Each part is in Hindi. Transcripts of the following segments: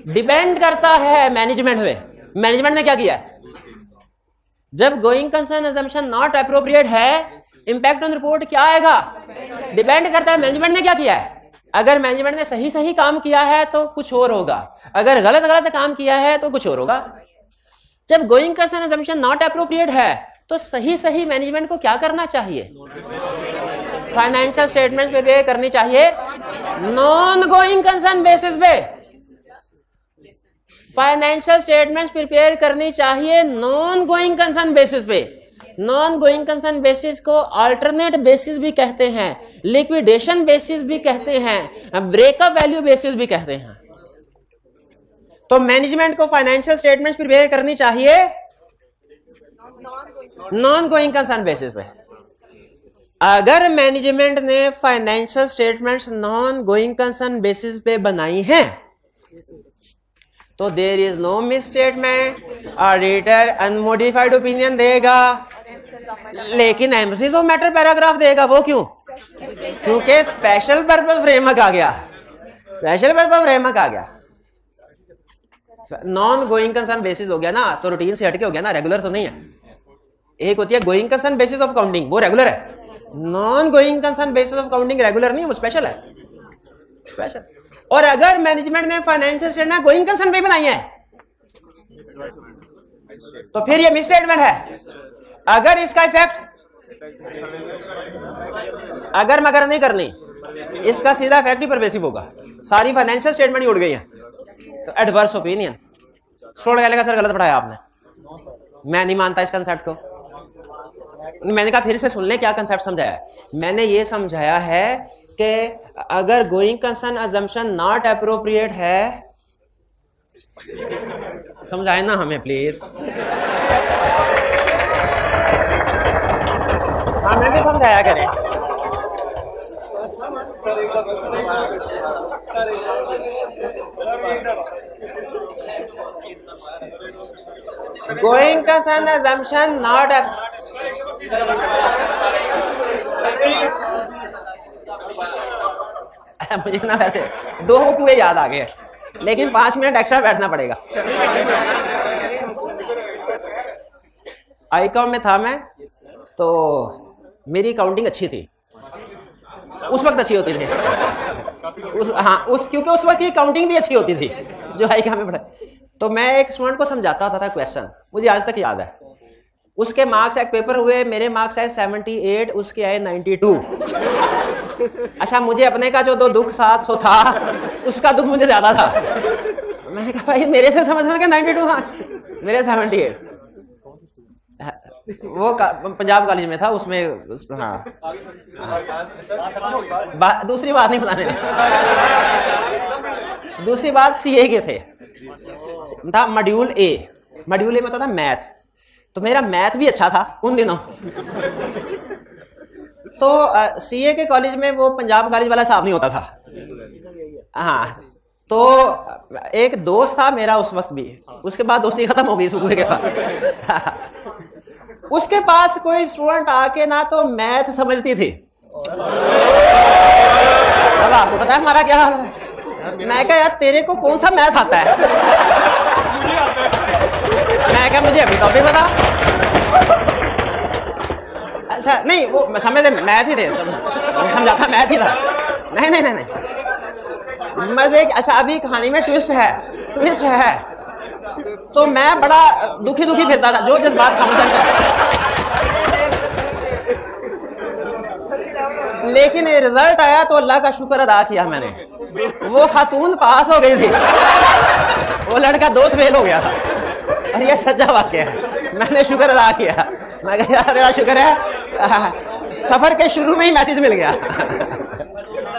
डिपेंड करता है मैनेजमेंट में। मैनेजमेंट ने क्या किया है? जब going concern assumption not appropriate है, इंपैक्ट ऑन रिपोर्ट क्या आएगा? डिपेंड करता है मैनेजमेंट ने क्या किया है। अगर मैनेजमेंट ने सही सही काम किया है तो कुछ और होगा, अगर गलत गलत काम किया है तो कुछ और होगा। जब going concern assumption not appropriate है तो सही सही मैनेजमेंट को क्या करना चाहिए? फाइनेंशियल स्टेटमेंट प्रिपेयर करनी चाहिए नॉन गोइंग कंसर्न बेसिस पे। फाइनेंशियल स्टेटमेंट्स प्रिपेयर करनी चाहिए नॉन गोइंग कंसर्न बेसिस पे। नॉन गोइंग कंसर्न बेसिस को अल्टरनेट बेसिस भी कहते हैं, लिक्विडेशन बेसिस भी कहते हैं, ब्रेकअप वैल्यू बेसिस भी कहते हैं। तो मैनेजमेंट को फाइनेंशियल स्टेटमेंट्स प्रिपेयर करनी चाहिए नॉन गोइंग कंसर्न बेसिस पे। अगर मैनेजमेंट ने financial statements non going concern basis पे बनाई हैं तो there is no misstatement, auditor unmodified opinion देगा, लेकिन एम्फसिस ऑफ मैटर पैराग्राफ देगा। वो क्यों? क्योंकि स्पेशल पर्पस फ्रेमवर्क आ गया। स्पेशल पर्पस फ्रेमवर्क आ गया। नॉन गोइंग कंसर्न बेसिस हो गया ना, तो रूटीन से हटके हो गया ना, रेगुलर तो नहीं है। एक होती है going concern basis of counting, वो रेगुलर है। Non going concern basis of counting regular नहीं है, वो स्पेशल है। स्पेशल। और अगर मैनेजमेंट ने फाइनेंशियल स्टेटमेंट गोइंग कंसर्न पे बनाई है तो फिर ये मिस स्टेटमेंट है। अगर इसका इफेक्ट अगर मगर नहीं करनी, इसका सीधा इफेक्ट ही परवेसिव होगा। सारी फाइनेंशियल स्टेटमेंट ही उड़ गई है। तो एडवर्स ओपिनियन छोड़ गया, सर गलत पढ़ाया आपने, मैं नहीं मानता इस कंसेप्ट को। मैंने कहा फिर से सुन ले क्या कंसेप्ट समझाया। मैंने ये समझाया है कि अगर going concern assumption not appropriate है, समझाए ना हमें प्लीज। हमें भी समझाया करें। गोइंग कंसर्न अजम्पशन नॉट मुझे ना वैसे 2 कुएं याद आ गए, लेकिन 5 मिनट एक्स्ट्रा बैठना पड़ेगा। आईकॉम में था मैं, तो मेरी काउंटिंग अच्छी थी, उस वक्त अच्छी होती थी। क्योंकि उस वक्त की काउंटिंग भी अच्छी होती थी जो आईकॉम में पढ़ा। तो मैं एक स्टूडेंट को समझाता होता था क्वेश्चन, मुझे आज तक याद है। उसके मार्क्स एक पेपर हुए, मेरे मार्क्स आए 78, उसके आए 92। अच्छा, मुझे अपने का जो 2 दुख साथ सो था, उसका दुख मुझे ज्यादा था। मैंने कहा भाई मेरे से समझ में क्या 92 था, मेरे 78। वो पंजाब कॉलेज में था, उसमें हाँ। दूसरी बात नहीं बताने। दूसरी बात सीए के थे, था मॉड्यूल ए। मॉड्यूल ए में होता था मैथ, तो मेरा मैथ भी अच्छा था उन दिनों। तो सीए के कॉलेज में वो पंजाब कॉलेज वाला हिसाब नहीं होता था। हाँ, तो एक दोस्त था मेरा उस वक्त भी, उसके बाद दोस्ती खत्म हो गई सुबह के बाद। उसके पास कोई स्टूडेंट आके ना तो मैथ समझती थी। अब आपको पता है हमारा क्या हाल है। मैं कहा यार तेरे को कौन सा मैथ आता है? मैं कहा मुझे अभी टॉपिक बता। अच्छा नहीं, वो समझते मैथ ही थे, समझाता मैथ ही था। नहीं नहीं नहीं नहीं मजे। अच्छा अभी कहानी में ट्विस्ट है। तो मैं बड़ा दुखी फिरता था, जो जिस बात समझ सकता। लेकिन रिजल्ट आया तो अल्लाह का शुक्र अदा किया मैंने। वो खातून पास हो गई थी, वो लड़का 2 फेल हो गया था। और ये सच्चा वाकया है, मैंने शुक्र अदा किया। मैं कहा यार तेरा शुक्र है, सफर के शुरू में ही मैसेज मिल गया।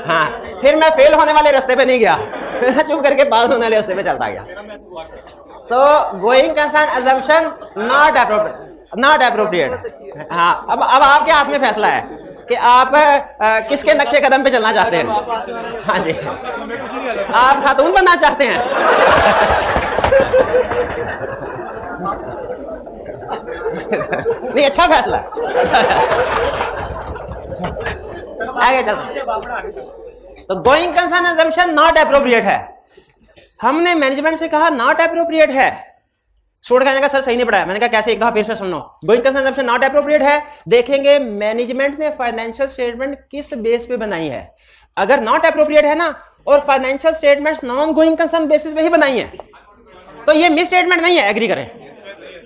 हाँ, फिर मैं फेल होने वाले रास्ते पे नहीं गया, मैं चुप करके पास होने वाले रास्ते पे चलता गया। तो going concern assumption not appropriate. हाँ, अब आपके हाथ में फैसला है कि आप किसके नक्शे कदम पे चलना चाहते हैं। हाँ जी, आप खातून बनना चाहते हैं। नहीं, अच्छा फैसला। आगे चलते। तो going concern assumption not appropriate है। हमने मैनेजमेंट से कहा नॉट एप्रोप्रिएट है, स्टूडेंट कहने का सर सही नहीं पढ़ाया। मैंने कहा कैसे, एक दफा फिर से सुन लो। Going concern assumption not appropriate है। देखेंगे मैनेजमेंट ने फाइनेंशियल स्टेटमेंट किस बेस पे बनाई है। अगर नॉट एप्रोप्रिएट है ना और financial statements non going concern basis पे ही बनाई है तो ये मिस स्टेटमेंट नहीं है, एग्री करें,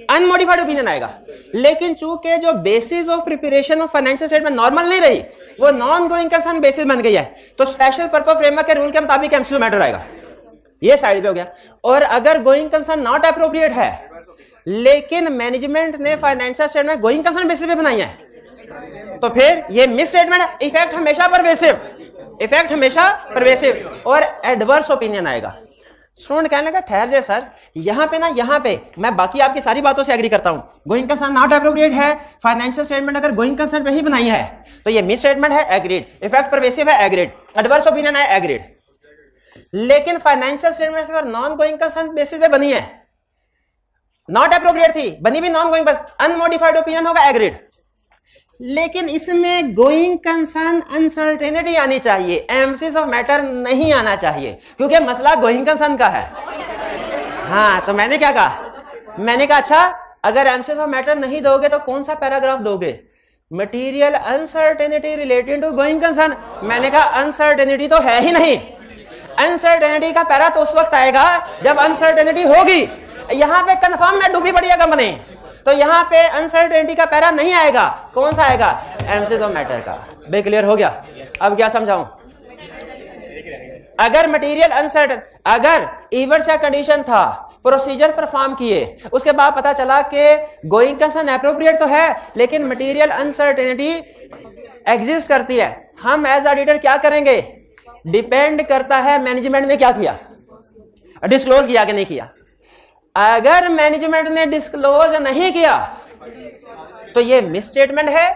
अनमोडिफाइड ओपिनियन आएगा। लेकिन चूंकि जो basis of preparation of financial statement normal नहीं रही, वो नॉन गोइंग कंसर्न बेसिस बन गई है, तो स्पेशल पर्पस फ्रेमवर्क के रूल के मुताबिक एमसीक्यू मैटर आएगा। ये साइड पे हो गया। और अगर गोइंग कंसर्न नॉट एप्रोप्रिएट है लेकिन मैनेजमेंट ने financial statement going concern basis पे बनाई है तो फिर ये मिस स्टेटमेंट है। इफेक्ट हमेशा परवेसिव, इफेक्ट हमेशा परवेसिव और एडवर्स ओपिनियन आएगा। स्टूडेंट कहने लगा ठहर जाए सर, यहाँ पे ना, यहाँ पे मैं बाकी आपकी सारी बातों से एग्री करता हूँ, गोइंग कंसर्न नॉट एप्रोप्रिएट है, फाइनेंशियल स्टेटमेंट अगर गोइंग कंसर्न पे ही बनाई है तो ये मिस स्टेटमेंट है, एग्रीड, इफेक्ट परवेसिव है, एग्रीड, एडवर्स ओपिनियन है, एग्रीड। लेकिन फाइनेंशियल स्टेटमेंट अगर नॉन गोइंग कंसर्न बेसिस पे बनी है, नॉट एप्रोप्रिएट थी, बनी भी नॉन गोइंग, अनमोडिफाइड ओपिनियन होगा, एग्रीड। लेकिन इसमें गोइंग कंसर्न अनसर्टेनिटी आनी चाहिए, एम्फसिस ऑफ मैटर नहीं आना चाहिए, क्योंकि मसला गोइंग कंसर्न का है। हाँ, तो मैंने क्या कहा, मैंने कहा अच्छा अगर एम्फसिस ऑफ मैटर नहीं दोगे तो कौन सा पैराग्राफ दोगे, material uncertainty related to going concern. मैंने कहा अनसर्टेनिटी तो है ही नहीं, अनसर्टेनिटी का पैरा तो उस वक्त आएगा जब अनसर्टेनिटी होगी। यहां पे कंफर्म में डूबी पड़ी है कंपनी, तो यहां पे अनसर्टेनिटी का पैरा नहीं आएगा, कौन सा आएगा, एम्फसिस ऑफ मैटर का। बे क्लियर हो गया? अब क्या समझाऊं? अगर मटेरियल अनसर्टेन, अगर इवेंट्स या कंडीशन था, प्रोसीजर परफॉर्म किए, उसके बाद पता चला कि गोइंग कंसर्न एप्रोप्रिएट तो है लेकिन मटेरियल अनसर्टेनिटी एग्जिस्ट करती है, हम एज ऑडिटर क्या करेंगे, डिपेंड करता है मैनेजमेंट ने क्या किया, डिस्क्लोज किया कि नहीं किया। अगर मैनेजमेंट ने डिस्क्लोज नहीं किया तो ये मिस स्टेटमेंट है,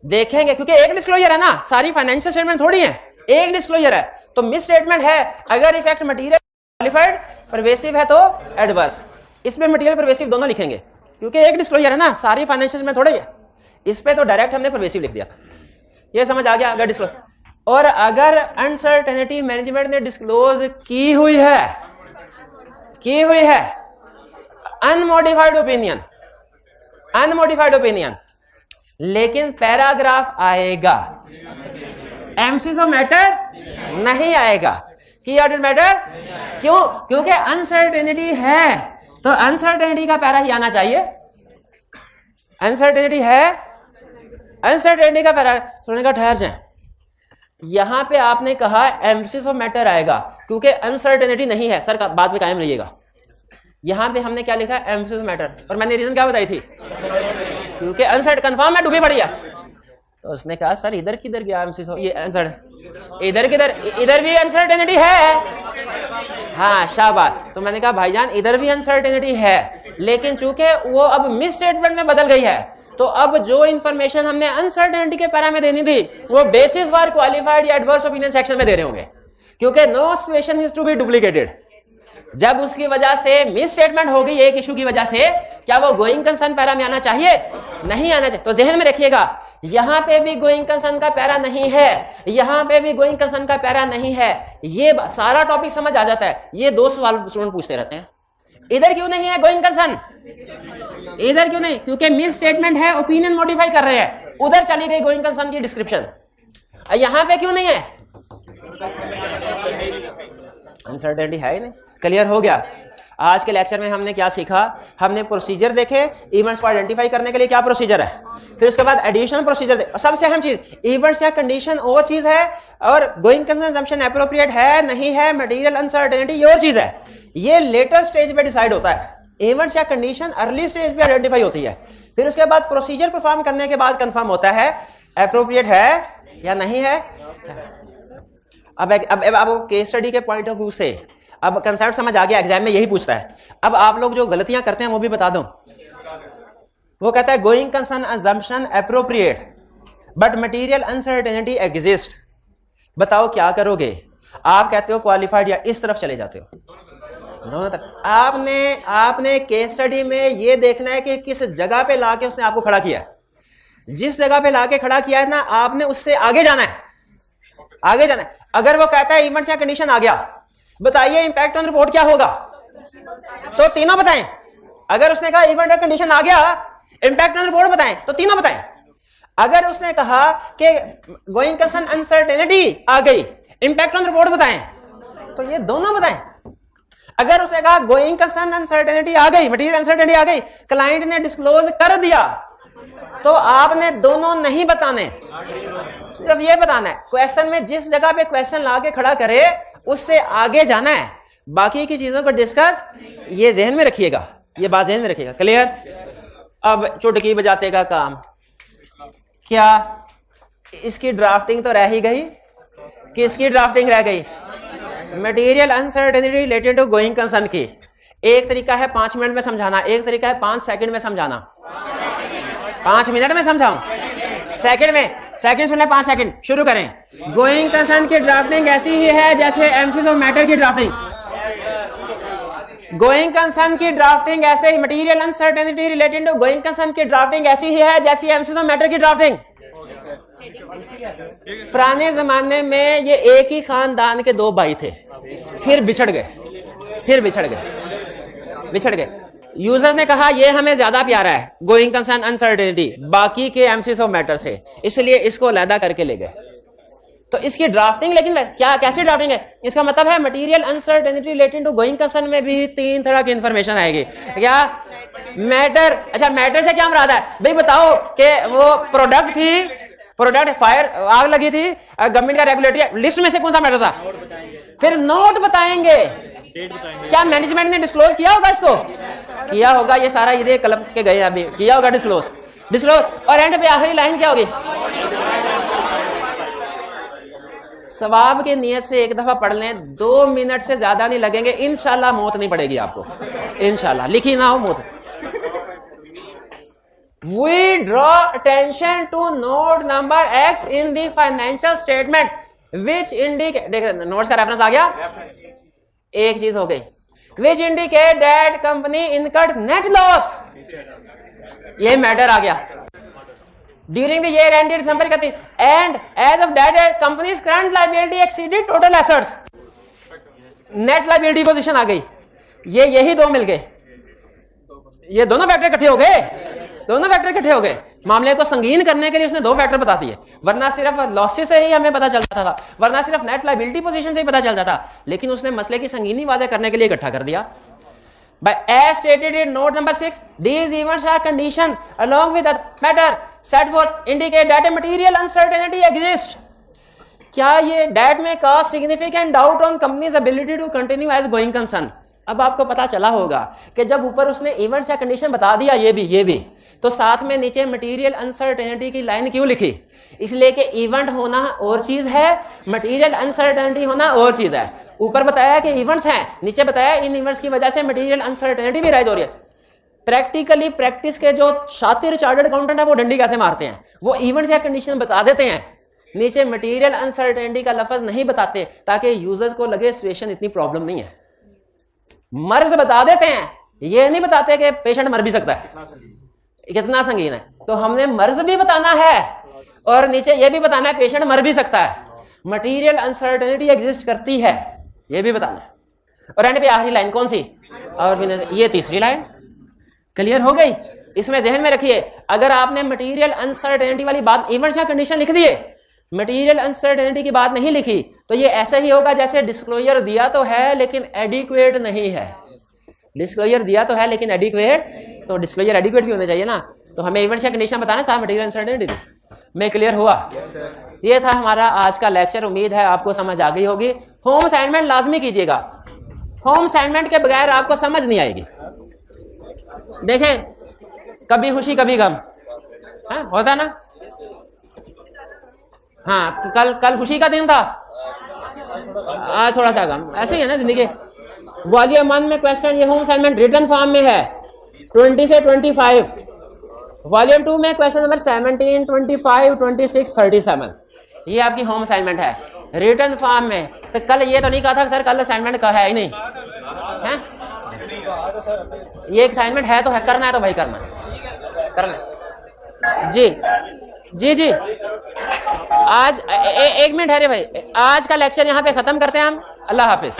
देखेंगे, क्योंकि एक डिस्क्लोजर है ना, सारी फाइनेंशियल स्टेटमेंट थोड़ी है, एक डिस्क्लोजर है तो मिस स्टेटमेंट है। अगर इफेक्ट मटेरियल क्वालिफाइड परवेसिव है तो एडवर्स, इसमें मटेरियल परवेसिव दोनों लिखेंगे क्योंकि एक डिस्क्लोजर है ना, सारी फाइनेंशियल स्टेटमेंट थोड़ी है, इस पे तो डायरेक्ट हमने परवेसिव लिख दिया था। ये समझ आ गया? अगर डिस्क्लोज, और अगर अनसर्टेनिटी मैनेजमेंट ने डिस्क्लोज की हुई है, अनमोडिफाइड ओपिनियन, अनमोडिफाइड ओपिनियन, लेकिन पैराग्राफ आएगा, एम्फसिस ऑफ मैटर नहीं आएगा कि ऑडिट मैटर, क्यों, क्योंकि अनसर्टेनिटी है तो अनसर्टेनिटी का पैरा ही आना चाहिए, अनसर्टेनिटी है, अनसर्टेनिटी का पैरा। सुनने का ठहर जाए, यहां पे आपने कहा एम्फसिस ऑफ मैटर आएगा क्योंकि अनसर्टेनिटी नहीं है, सर बात पे कायम रहिएगा। यहां पे हमने क्या लिखा, एम्फसिस ऑफ मैटर, और मैंने रीजन क्या बताई थी, क्योंकि अनसर्ट कंफर्म है, डूबी पड़ी है। तो उसने कहा सर इधर किधर गया एम्फसिस, ये अनसर्ट, इधर किधर, इधर भी अनसर्टेनिटी है, हाँ शाबाश। तो मैंने कहा भाईजान इधर भी अनसर्टेनिटी है लेकिन चूंकि वो अब मिस स्टेटमेंट में बदल गई है तो अब जो इंफॉर्मेशन हमने अनसर्टेनिटी के पैरा में देनी थी वो बेसिस फॉर क्वालिफाइड या एडवर्स ओपिनियन सेक्शन में दे रहे होंगे, क्योंकि no situation is to be duplicated. जब उसकी वजह से मिस स्टेटमेंट हो गई एक इशू की वजह से, क्या वो गोइंग कंसर्न पैरा में आना चाहिए, नहीं आना चाहिए। तो जहन में रखिएगा, यहां पे भी गोइंग कंसर्न का पैरा नहीं है, यहां पे भी गोइंग कंसर्न का पैरा नहीं है, ये सारा टॉपिक समझ आ जाता है। ये दो सवाल स्टूडेंट पूछते रहते हैं, इधर क्यों नहीं है गोइंग कंसर्न, इधर क्यों नहीं, क्योंकि मिस स्टेटमेंट है, ओपिनियन मॉडिफाई कर रहे हैं, उधर चली गई गोइंग कंसर्न की डिस्क्रिप्शन, यहां पे क्यों नहीं है, अनसर्टेनिटी है ही नहीं। क्लियर हो गया? आज के लेक्चर में हमने क्या सीखा, हमने प्रोसीजर देखे, इवेंट्स को आइडेंटिफाई करने के लिए क्या प्रोसीजर है, फिर उसके बाद एडिशनल प्रोसीजर, सबसे अहम चीज इवेंट्स या कंडीशन और चीज है, और गोइंग कंसर्न अजम्पशन एप्रोप्रिएट है नहीं है, मटेरियल अनसर्टेनिटी ये और चीज है। ये लेटर स्टेज पे डिसाइड होता है, इवेंट्स या कंडीशन अर्ली स्टेज पे आइडेंटिफाई होती है, फिर उसके बाद प्रोसीजर परफॉर्म करने के बाद कंफर्म होता है एप्रोप्रिएट है या नहीं है। अब आपको केस स्टडी के पॉइंट ऑफ व्यू से अब कंसेप्ट समझ आ गया, एग्जाम में यही पूछता है। अब आप लोग जो गलतियां करते हैं वो भी बता दो। वो कहता है going concern assumption appropriate but material uncertainty exist, बताओ क्या करोगे? आप कहते हो क्वालिफाइड या इस तरफ चले जाते हो। आपने केस स्टडी में ये देखना है कि किस जगह पे लाके उसने आपको खड़ा किया है। जिस जगह पे लाके खड़ा किया है ना, आपने उससे आगे जाना है, आगे जाना है। अगर वो कहता है इवेंट्स या कंडीशन आ गया, बताइए इंपैक्ट ऑन रिपोर्ट क्या होगा? तो तीनों बताएं। अगर उसने कहा इवेंट कंडीशन आ गया, इंपैक्ट ऑन रिपोर्ट बताएं, तो तीनों बताएं। अगर उसने कहा कि गोइंग कंसर्न अनसर्टेनिटी आ गई, इंपैक्ट ऑन रिपोर्ट बताएं, तो ये दोनों बताएं। अगर उसने कहा गोइंग कंसर्न अनसर्टेनिटी आ गई, मटीरियल अनसर्टेनिटी आ गई, क्लाइंट ने डिस्क्लोज कर दिया, तो आपने दोनों नहीं बताने, सिर्फ ये बताना है। क्वेश्चन में जिस जगह पे क्वेश्चन लाके खड़ा करे उससे आगे जाना है, बाकी की चीजों को डिस्कस, ये जहन में रखिएगा, ये बात जहन में रखिएगा। क्लियर? अब चुटकी बजाते का काम क्या? इसकी ड्राफ्टिंग तो रह ही गई। किसकी ड्राफ्टिंग रह गई? Material uncertainty related to going concern की। एक तरीका है 5 मिनट में समझाना, एक तरीका है 5 सेकंड में समझाना। 5 मिनट में समझाऊं? सेकंड में? सेकंड सुन ले, 5 सेकंड शुरू करें। गोइंग कंसर्न की ड्राफ्टिंग ऐसी ही है जैसे एमसीज ऑफ मैटर की ड्राफ्टिंग। गोइंग कंसर्न की ड्राफ्टिंग ऐसे ही, material uncertainty related to going concern की ड्राफ्टिंग ऐसी ही है जैसी एमसीज ऑफ मैटर की ड्राफ्टिंग। पुराने जमाने में ये एक ही खानदान के 2 भाई थे, फिर बिछड़ गए। यूजर ने कहा ये हमें ज्यादा प्यारा है गोइंग कंसर्न अनसर्टेनिटी बाकी के एमसीज ऑफ मैटर से, इसलिए इसको अलहदा करके ले गए। तो इसकी ड्राफ्टिंग, लेकिन क्या कैसी ड्राफ्टिंग है? इसका मतलब है material uncertainty related to going concern में भी 3 तरह की इंफॉर्मेशन आएगी। क्या? मैटर। अच्छा, मैटर से क्या मुराद है भाई? बताओ कि वो प्रोडक्ट फायर, आग लगी थी, गवर्नमेंट का रेगुलेटरी लिस्ट में से कौन सा मैटर था? फिर नोट बताएंगे। क्या मैनेजमेंट ने डिस्क्लोज किया होगा? इसको किया होगा, ये सारा ये क्लब के गए अभी, किया होगा डिस्क्लोज। और एंड पे आखिरी लाइन क्या होगी? सवाब की नियत से एक दफा पढ़ लें, 2 मिनट से ज्यादा नहीं लगेंगे, इंशाल्लाह मौत नहीं पड़ेगी आपको, इंशाल्लाह। लिखी ना हो मौत। We draw attention to note number X in the financial statement which indicate, देखिए नोट्स का रेफरेंस आ गया, एक चीज हो गई, which indicate that company incurred net loss, ये मैटर आ गया। During the year ended December 31 and as of that date company's current liability exceeded total assets, net liability position आ गई। यही 2 मिल गए, ये दोनों फैक्टर इकट्ठे हो गए। मामले को संगीन करने के लिए उसने 2 फैक्टर बता दिए, वरना सिर्फ लॉसेस से ही हमें पता चल जाता था, वरना सिर्फ नेट लायबिलिटी पोजीशन से ही पता चल जाता, लेकिन उसने मसले की संगीनी वाज़ेह करने के लिए इकट्ठा कर दिया। By as stated in note number 6, these events are conditioned along with the matter set forth indicate that a material uncertainty exists. क्या ये that may cause significant doubt on company's ability to continue as going concern? अब आपको पता चला होगा कि जब ऊपर उसने इवेंट्स या कंडीशन बता दिया ये भी, तो साथ में नीचे मटेरियल अनसर्टेनिटी की लाइन क्यों लिखी? इसलिए कि इवेंट होना और चीज है, मटेरियल अनसर्टेनिटी होना और चीज है। ऊपर बताया कि इवेंट्स हैं, नीचे बताया इन इवेंट्स की वजह से मटेरियल अनसर्टेनिटी भी राइज हो रही है। प्रैक्टिकली प्रैक्टिस के जो शातिर चार्टर्ड अकाउंटेंट है वो डंडी कैसे मारते हैं? वो इवेंट्स या कंडीशन बता देते हैं, नीचे मटेरियल अनसर्टेनिटी का लफ्ज नहीं बताते, ताकि यूजर्स को लगे सिचुएशन इतनी प्रॉब्लम नहीं है। मर्ज बता देते हैं, ये नहीं बताते कि पेशेंट मर भी सकता है, कितना संगीन है। तो हमने मर्ज भी बताना है और नीचे ये भी बताना है पेशेंट मर भी सकता है, मटेरियल अनसर्टेनिटी एग्जिस्ट करती है, ये भी बताना है। और एंड पे आखिरी लाइन कौन सी? और ये तीसरी लाइन। क्लियर हो गई? इसमें जहन में रखिए, अगर आपने मटेरियल अनसर्टेनिटी वाली बात इवेंट या कंडीशन लिख दिए, मटेरियल अनसर्टेनिटी की बात नहीं लिखी, तो ये ऐसा ही होगा जैसे डिस्क्लोजर दिया तो है लेकिन एडिक्वेट नहीं है। डिस्क्लोजर दिया तो है लेकिन एडिक्वेट, तो डिस्क्लोजर एडिक्वेट भी होना चाहिए ना। तो हमें इवेंट्स या कंडीशन बताना साहब मटेरियल अनसर्टेनिटी में। क्लियर हुआ? ये था हमारा आज का लेक्चर, उम्मीद है आपको समझ आ गई होगी। होम असाइनमेंट लाजमी कीजिएगा, होम असाइनमेंट के बगैर आपको समझ नहीं आएगी। देखें, कभी खुशी कभी गम, होता ना। हाँ, तो कल खुशी का दिन था, आज थोड़ा सा गम, ऐसे ही है ना जिंदगी। वॉल्यूम 1 में क्वेश्चन, ये होम असाइनमेंट रिटन फॉर्म में है 20 से 25। वॉल्यूम 2 में क्वेश्चन नंबर 17, 25, 26, 37, ये आपकी होम असाइनमेंट है रिटन फॉर्म में। तो कल ये तो नहीं कहा था सर कल असाइनमेंट का है ही नहीं है, ये असाइनमेंट है तो है, करना है तो भाई करना। जी जी जी, आज एक मिनट है रे भाई, आज का लेक्चर यहाँ पे खत्म करते हैं हम। अल्लाह हाफिज।